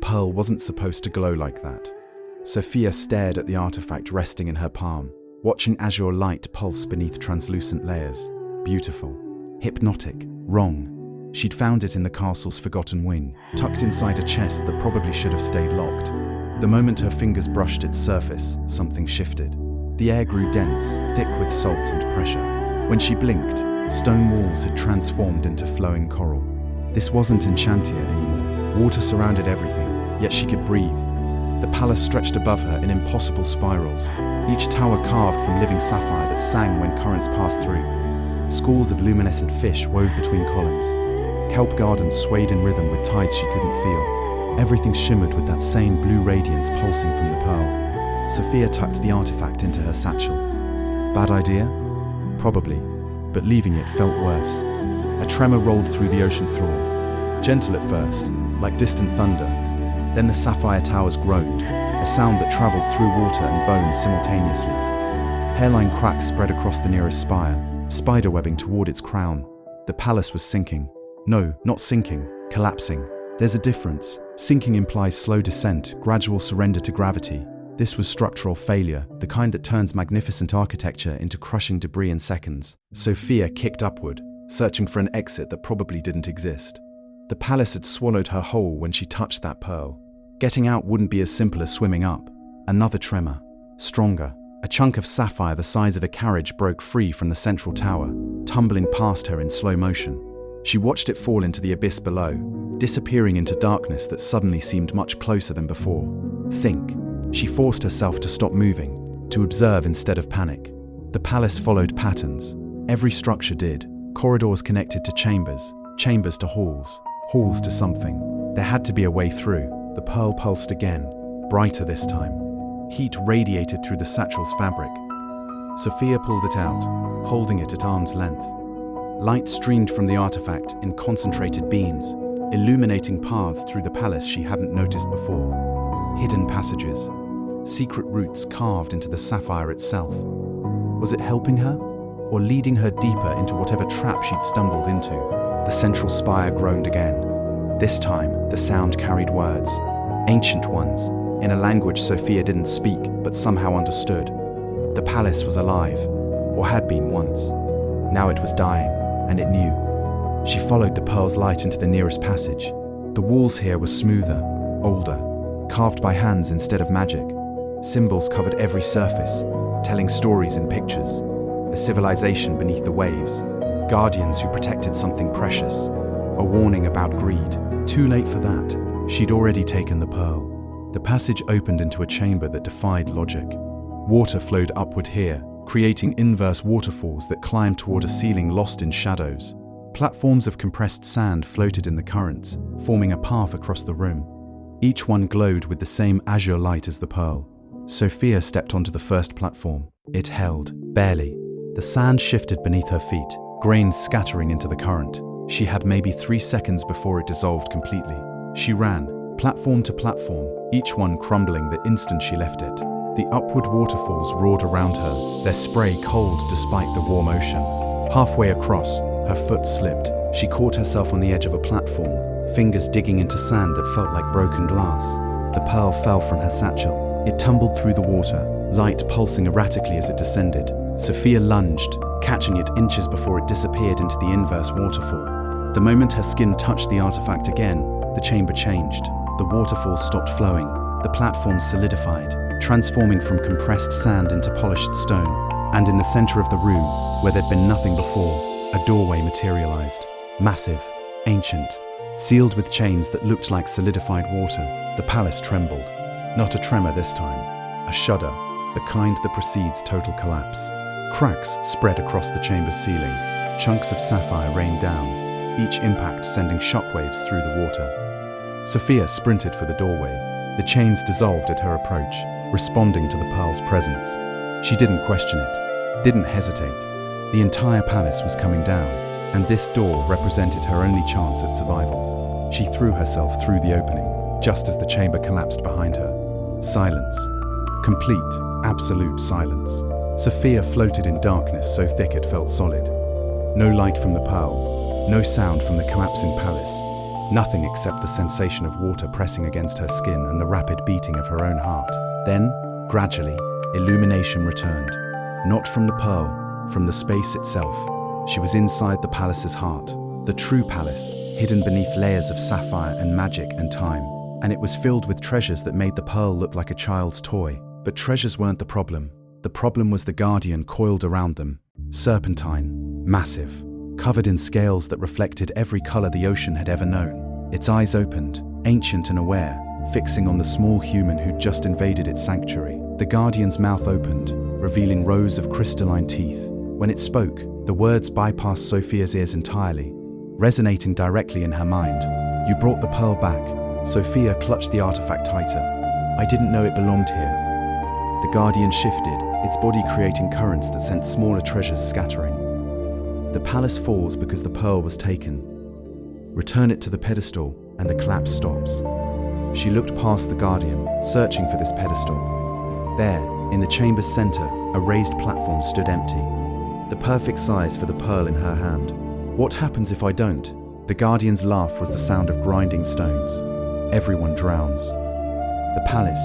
pearl wasn't supposed to glow like that. Sofia stared at the artifact resting in her palm, watching azure light pulse beneath translucent layers. Beautiful. Hypnotic. Wrong. She'd found it in the castle's forgotten wing, tucked inside a chest that probably should have stayed locked. The moment her fingers brushed its surface, something shifted. The air grew dense, thick with salt and pressure. When she blinked, stone walls had transformed into flowing coral. This wasn't Enchancia anymore. Water surrounded everything, yet she could breathe. The palace stretched above her in impossible spirals, each tower carved from living sapphire that sang when currents passed through. Schools of luminescent fish wove between columns. Kelp gardens swayed in rhythm with tides she couldn't feel. Everything shimmered with that same blue radiance pulsing from the pearl. Sofia tucked the artifact into her satchel. Bad idea? Probably, but leaving it felt worse. A tremor rolled through the ocean floor. Gentle at first, like distant thunder. Then the sapphire towers groaned, a sound that traveled through water and bone simultaneously. Hairline cracks spread across the nearest spire, spiderwebbing toward its crown. The palace was sinking. No, not sinking, collapsing. There's a difference. Sinking implies slow descent, gradual surrender to gravity. This was structural failure, the kind that turns magnificent architecture into crushing debris in seconds. Sofia kicked upward, searching for an exit that probably didn't exist. The palace had swallowed her whole when she touched that pearl. Getting out wouldn't be as simple as swimming up. Another tremor. Stronger. A chunk of sapphire the size of a carriage broke free from the central tower, tumbling past her in slow motion. She watched it fall into the abyss below, disappearing into darkness that suddenly seemed much closer than before. Think. She forced herself to stop moving, to observe instead of panic. The palace followed patterns. Every structure did. Corridors connected to chambers, chambers to halls, halls to something. There had to be a way through. The pearl pulsed again, brighter this time. Heat radiated through the satchel's fabric. Sofia pulled it out, holding it at arm's length. Light streamed from the artifact in concentrated beams, illuminating paths through the palace she hadn't noticed before. Hidden passages, secret routes carved into the sapphire itself. Was it helping her, or leading her deeper into whatever trap she'd stumbled into? The central spire groaned again. This time, the sound carried words, ancient ones, in a language Sofia didn't speak but somehow understood. The palace was alive, or had been once. Now it was dying, and it knew. She followed the pearl's light into the nearest passage. The walls here were smoother, older, carved by hands instead of magic. Symbols covered every surface, telling stories in pictures. A civilization beneath the waves, guardians who protected something precious, a warning about greed. Too late for that. She'd already taken the pearl. The passage opened into a chamber that defied logic. Water flowed upward here, creating inverse waterfalls that climbed toward a ceiling lost in shadows. Platforms of compressed sand floated in the currents, forming a path across the room. Each one glowed with the same azure light as the pearl. Sofia stepped onto the first platform. It held, barely. The sand shifted beneath her feet, grains scattering into the current. She had maybe 3 seconds before it dissolved completely. She ran, platform to platform, each one crumbling the instant she left it. The upward waterfalls roared around her, their spray cold despite the warm ocean. Halfway across, her foot slipped. She caught herself on the edge of a platform, fingers digging into sand that felt like broken glass. The pearl fell from her satchel. It tumbled through the water, light pulsing erratically as it descended. Sofia lunged, catching it inches before it disappeared into the inverse waterfall. The moment her skin touched the artifact again, the chamber changed. The waterfall stopped flowing. The platform solidified, transforming from compressed sand into polished stone. And in the center of the room, where there'd been nothing before, a doorway materialized. Massive, ancient, sealed with chains that looked like solidified water. The palace trembled. Not a tremor this time, a shudder, the kind that precedes total collapse. Cracks spread across the chamber's ceiling. Chunks of sapphire rained down, each impact sending shockwaves through the water. Sofia sprinted for the doorway. The chains dissolved at her approach, responding to the pearl's presence. She didn't question it, didn't hesitate. The entire palace was coming down, and this door represented her only chance at survival. She threw herself through the opening, just as the chamber collapsed behind her. Silence. Complete, absolute silence. Sofia floated in darkness so thick it felt solid. No light from the pearl, no sound from the collapsing palace. Nothing except the sensation of water pressing against her skin and the rapid beating of her own heart. Then, gradually, illumination returned. Not from the pearl, from the space itself. She was inside the palace's heart. The true palace, hidden beneath layers of sapphire and magic and time. And it was filled with treasures that made the pearl look like a child's toy. But treasures weren't the problem. The problem was the guardian coiled around them. Serpentine, massive, covered in scales that reflected every color the ocean had ever known. Its eyes opened, ancient and aware, fixing on the small human who'd just invaded its sanctuary. The guardian's mouth opened, revealing rows of crystalline teeth. When it spoke, the words bypassed Sofia's ears entirely, resonating directly in her mind. "You brought the pearl back." Sofia clutched the artifact tighter. "I didn't know it belonged here." The guardian shifted, its body creating currents that sent smaller treasures scattering. The palace falls because the pearl was taken. Return it to the pedestal, and the collapse stops. She looked past the guardian, searching for this pedestal. There, in the chamber's center, a raised platform stood empty, the perfect size for the pearl in her hand. "What happens if I don't?" The guardian's laugh was the sound of grinding stones. "Everyone drowns. The palace,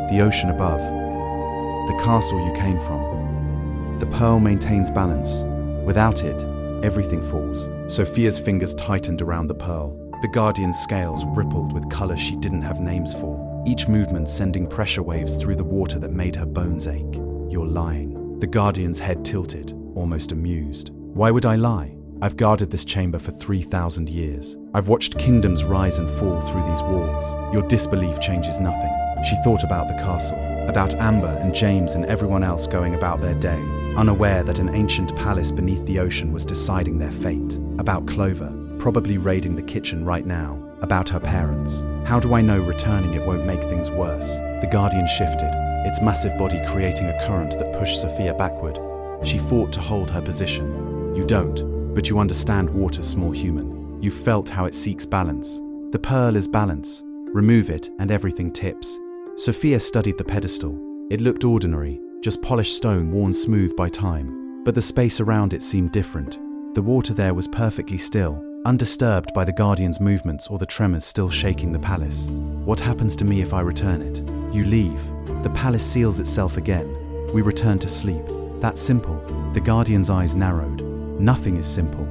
the ocean above, the castle you came from. The pearl maintains balance. Without it, everything falls." Sofia's fingers tightened around the pearl. The guardian's scales rippled with colors she didn't have names for, each movement sending pressure waves through the water that made her bones ache. "You're lying." The guardian's head tilted, almost amused. "Why would I lie? I've guarded this chamber for 3,000 years. I've watched kingdoms rise and fall through these walls. Your disbelief changes nothing." She thought about the castle, about Amber and James and everyone else going about their day, unaware that an ancient palace beneath the ocean was deciding their fate. About Clover, probably raiding the kitchen right now. About her parents. "How do I know returning it won't make things worse?" The guardian shifted, its massive body creating a current that pushed Sofia backward. She fought to hold her position. "You don't, but you understand water, small human. You felt how it seeks balance. The pearl is balance. Remove it and everything tips." Sofia studied the pedestal. It looked ordinary, just polished stone worn smooth by time. But the space around it seemed different. The water there was perfectly still, undisturbed by the guardian's movements or the tremors still shaking the palace. "What happens to me if I return it?" "You leave. The palace seals itself again. We return to sleep. That's simple." The guardian's eyes narrowed. "Nothing is simple.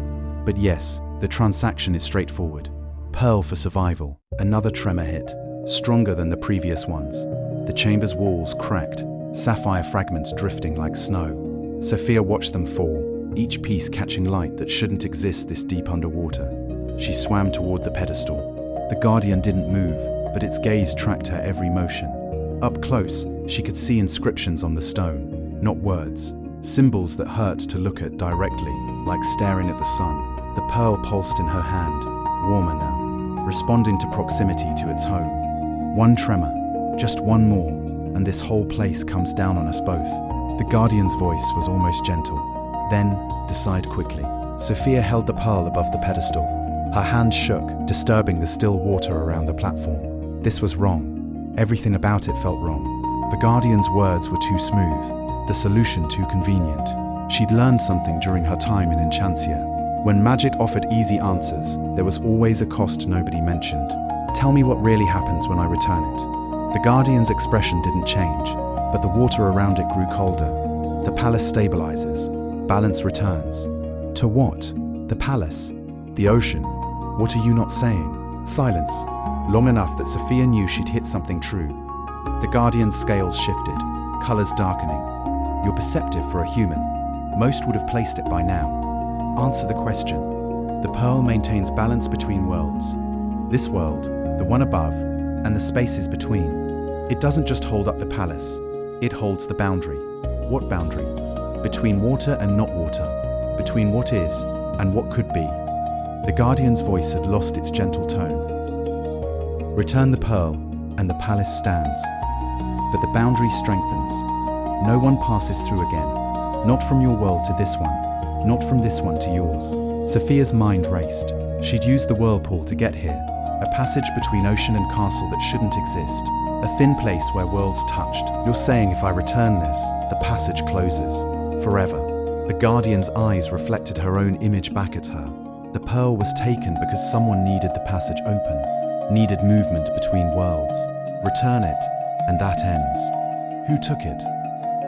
But yes, the transaction is straightforward. Pearl for survival." Another tremor hit, stronger than the previous ones. The chamber's walls cracked, sapphire fragments drifting like snow. Sofia watched them fall, each piece catching light that shouldn't exist this deep underwater. She swam toward the pedestal. The guardian didn't move, but its gaze tracked her every motion. Up close, she could see inscriptions on the stone, not words. Symbols that hurt to look at directly, like staring at the sun. The pearl pulsed in her hand, warmer now, responding to proximity to its home. One tremor, just one more, and this whole place comes down on us both. The guardian's voice was almost gentle. "Then, decide quickly." Sofia held the pearl above the pedestal. Her hand shook, disturbing the still water around the platform. This was wrong. Everything about it felt wrong. The guardian's words were too smooth, the solution too convenient. She'd learned something during her time in Enchancia. When magic offered easy answers, there was always a cost nobody mentioned. "Tell me what really happens when I return it." The guardian's expression didn't change, but the water around it grew colder. "The palace stabilizes. Balance returns." "To what?" "The palace. The ocean. What are you not saying?" Silence, long enough that Sofia knew she'd hit something true. The guardian's scales shifted, colors darkening. "You're perceptive for a human. Most would have placed it by now." "Answer the question." "The pearl maintains balance between worlds. This world, the one above, and the spaces between. It doesn't just hold up the palace, it holds the boundary." "What boundary?" "Between water and not water. Between what is and what could be." The guardian's voice had lost its gentle tone. "Return the pearl, and the palace stands. But the boundary strengthens. No one passes through again. Not from your world to this one. Not from this one to yours." Sofia's mind raced. She'd used the whirlpool to get here, a passage between ocean and castle that shouldn't exist, a thin place where worlds touched. "You're saying if I return this, the passage closes. Forever." The guardian's eyes reflected her own image back at her. The pearl was taken because someone needed the passage open, needed movement between worlds. Return it, and that ends. Who took it?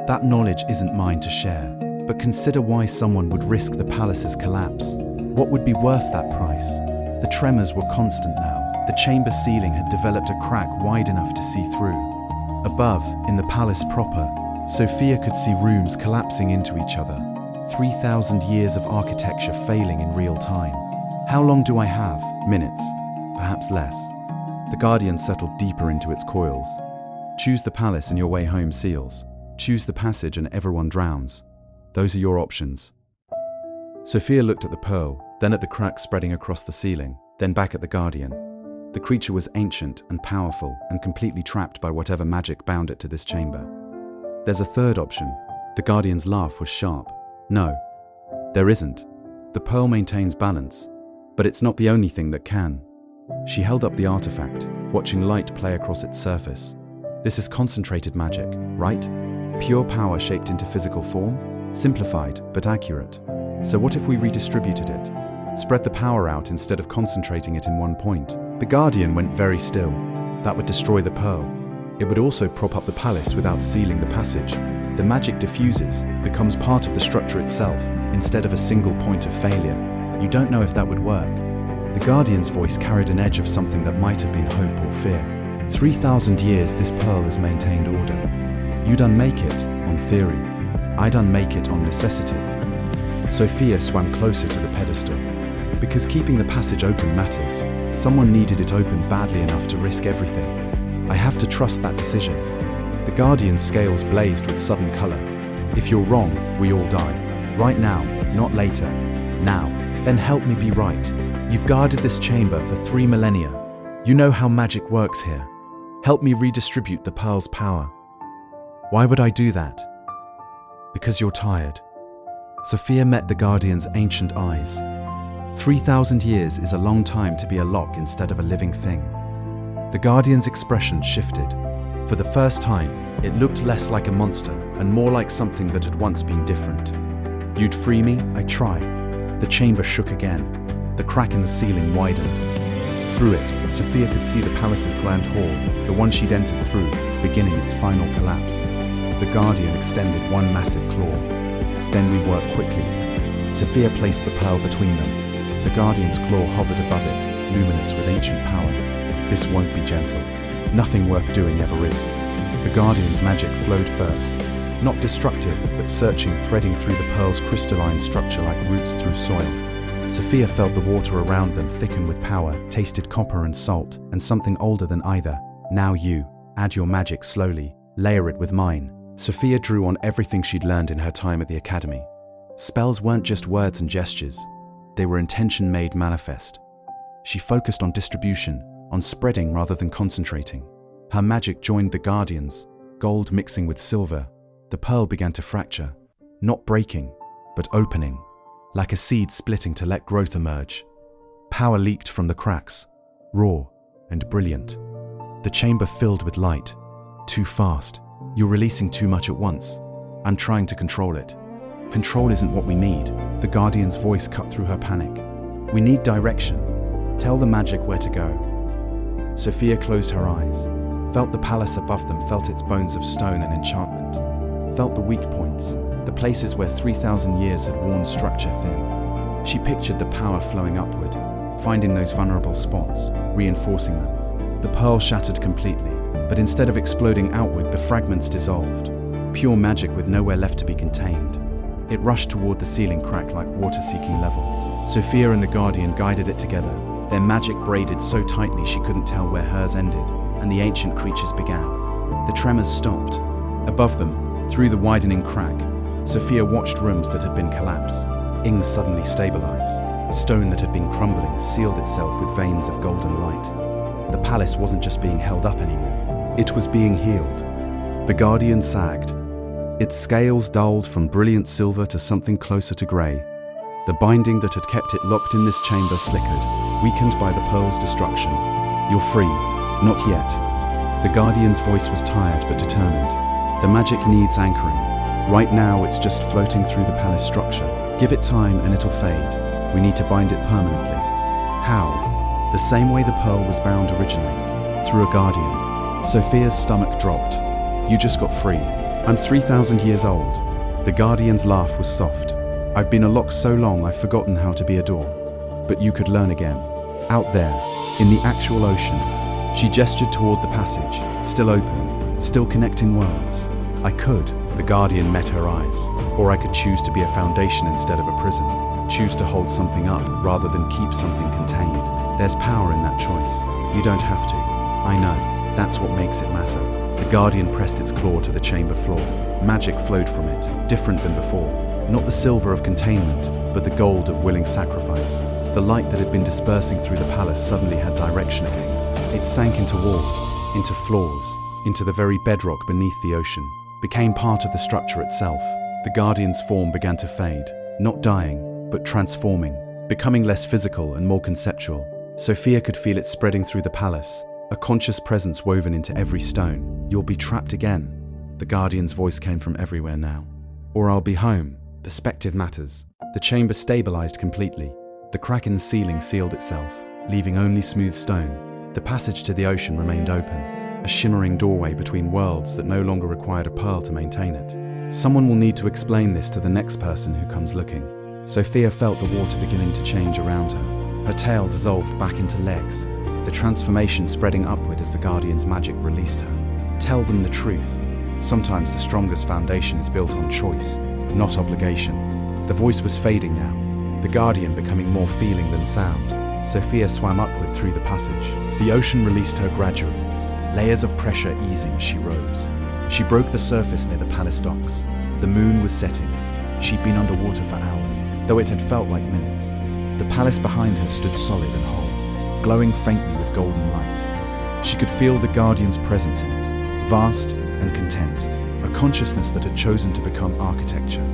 That knowledge isn't mine to share, but consider why someone would risk the palace's collapse. What would be worth that price? The tremors were constant now. The chamber ceiling had developed a crack wide enough to see through. Above, in the palace proper, Sofia could see rooms collapsing into each other. 3,000 years of architecture failing in real time. How long do I have? Minutes, perhaps less. The Guardian settled deeper into its coils. Choose the palace and your way home seals. Choose the passage and everyone drowns. Those are your options. Sofia looked at the pearl, then at the cracks spreading across the ceiling, then back at the Guardian. The creature was ancient and powerful and completely trapped by whatever magic bound it to this chamber. There's a third option. The Guardian's laugh was sharp. No, there isn't. The pearl maintains balance, but it's not the only thing that can. She held up the artifact, watching light play across its surface. This is concentrated magic, right? Pure power shaped into physical form? Simplified, but accurate. So what if we redistributed it? Spread the power out instead of concentrating it in one point? The Guardian went very still. That would destroy the pearl. It would also prop up the palace without sealing the passage. The magic diffuses, becomes part of the structure itself, instead of a single point of failure. You don't know if that would work. The Guardian's voice carried an edge of something that might have been hope or fear. 3,000 years this pearl has maintained order. You'd unmake it, on theory. I'd unmake it on necessity. Sofia swam closer to the pedestal. Because keeping the passage open matters. Someone needed it open badly enough to risk everything. I have to trust that decision. The Guardian's scales blazed with sudden color. If you're wrong, we all die. Right now, not later. Now. Then help me be right. You've guarded this chamber for 3 millennia. You know how magic works here. Help me redistribute the pearl's power. Why would I do that? Because you're tired. Sofia met the Guardian's ancient eyes. 3,000 years is a long time to be a lock instead of a living thing. The Guardian's expression shifted. For the first time, it looked less like a monster and more like something that had once been different. You'd free me? I try. The chamber shook again. The crack in the ceiling widened. Through it, Sofia could see the palace's grand hall, the one she'd entered through, beginning its final collapse. The Guardian extended one massive claw. Then we worked quickly. Sofia placed the pearl between them. The Guardian's claw hovered above it, luminous with ancient power. This won't be gentle. Nothing worth doing ever is. The Guardian's magic flowed first. Not destructive, but searching, threading through the pearl's crystalline structure like roots through soil. Sofia felt the water around them thicken with power, tasted copper and salt, and something older than either. Now you, add your magic slowly, layer it with mine. Sofia drew on everything she'd learned in her time at the academy. Spells weren't just words and gestures. They were intention made manifest. She focused on distribution, on spreading rather than concentrating. Her magic joined the Guardian's, gold mixing with silver. The pearl began to fracture, not breaking, but opening, like a seed splitting to let growth emerge. Power leaked from the cracks, raw and brilliant. The chamber filled with light. Too fast. You're releasing too much at once. I'm trying to control it. Control isn't what we need. The Guardian's voice cut through her panic. We need direction. Tell the magic where to go. Sofia closed her eyes, felt the palace above them, felt its bones of stone and enchantment, felt the weak points, the places where 3,000 years had worn structure thin. She pictured the power flowing upward, finding those vulnerable spots, reinforcing them. The pearl shattered completely, but instead of exploding outward, the fragments dissolved. Pure magic with nowhere left to be contained. It rushed toward the ceiling crack like water seeking level. Sofia and the Guardian guided it together, their magic braided so tightly she couldn't tell where hers ended, and the ancient creatures began. The tremors stopped. Above them, through the widening crack, Sofia watched rooms that had been collapsed. Ings suddenly stabilize. Stone that had been crumbling sealed itself with veins of golden light. The palace wasn't just being held up anymore. It was being healed. The Guardian sagged. Its scales dulled from brilliant silver to something closer to grey. The binding that had kept it locked in this chamber flickered, weakened by the pearl's destruction. You're free. Not yet. The Guardian's voice was tired but determined. The magic needs anchoring. Right now it's just floating through the palace structure. Give it time and it'll fade. We need to bind it permanently. How? The same way the pearl was bound originally, through a guardian. Sofia's stomach dropped. You just got free. I'm 3,000 years old. The guardian's laugh was soft. I've been a lock so long I've forgotten how to be a door. But you could learn again. Out there, in the actual ocean. She gestured toward the passage, still open, still connecting worlds. I could. The guardian met her eyes. Or I could choose to be a foundation instead of a prison. Choose to hold something up rather than keep something contained. There's power in that choice. You don't have to. I know. That's what makes it matter. The guardian pressed its claw to the chamber floor. Magic flowed from it, different than before. Not the silver of containment, but the gold of willing sacrifice. The light that had been dispersing through the palace suddenly had direction again. It sank into walls, into floors, into the very bedrock beneath the ocean, became part of the structure itself. The guardian's form began to fade, not dying, but transforming, becoming less physical and more conceptual. Sofia could feel it spreading through the palace, a conscious presence woven into every stone. You'll be trapped again. The guardian's voice came from everywhere now. Or I'll be home. Perspective matters. The chamber stabilized completely. The crack in the ceiling sealed itself, leaving only smooth stone. The passage to the ocean remained open, a shimmering doorway between worlds that no longer required a pearl to maintain it. Someone will need to explain this to the next person who comes looking. Sofia felt the water beginning to change around her. Her tail dissolved back into legs, the transformation spreading upward as the guardian's magic released her. Tell them the truth. Sometimes the strongest foundation is built on choice, not obligation. The voice was fading now, the guardian becoming more feeling than sound. Sofia swam upward through the passage. The ocean released her gradually, layers of pressure easing as she rose. She broke the surface near the palace docks. The moon was setting. She'd been underwater for hours, though it had felt like minutes. The palace behind her stood solid and whole, glowing faintly with golden light. She could feel the guardian's presence in it, vast and content, a consciousness that had chosen to become architecture.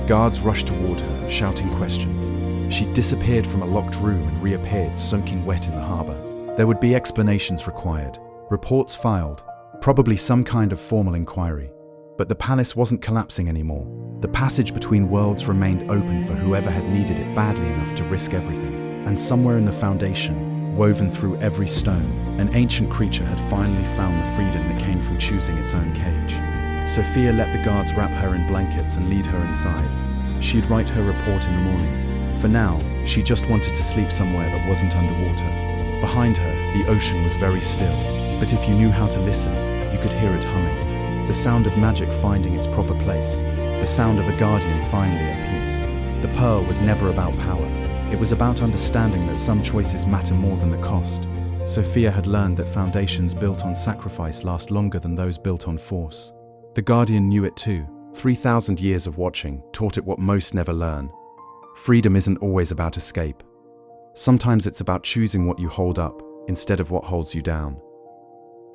Guards rushed toward her, shouting questions. She disappeared from a locked room and reappeared, soaking wet in the harbor. There would be explanations required, reports filed, probably some kind of formal inquiry. But the palace wasn't collapsing anymore. The passage between worlds remained open for whoever had needed it badly enough to risk everything. And somewhere in the foundation, woven through every stone, an ancient creature had finally found the freedom that came from choosing its own cage. Sofia let the guards wrap her in blankets and lead her inside. She'd write her report in the morning. For now, she just wanted to sleep somewhere that wasn't underwater. Behind her, the ocean was very still, but if you knew how to listen, you could hear it humming. The sound of magic finding its proper place, the sound of a guardian finally at peace. The pearl was never about power. It was about understanding that some choices matter more than the cost. Sofia had learned that foundations built on sacrifice last longer than those built on force. The guardian knew it too. 3,000 years of watching taught it what most never learn. Freedom isn't always about escape. Sometimes it's about choosing what you hold up instead of what holds you down.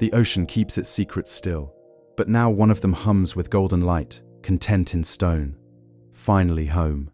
The ocean keeps its secrets still, but now one of them hums with golden light, content in stone. Finally home.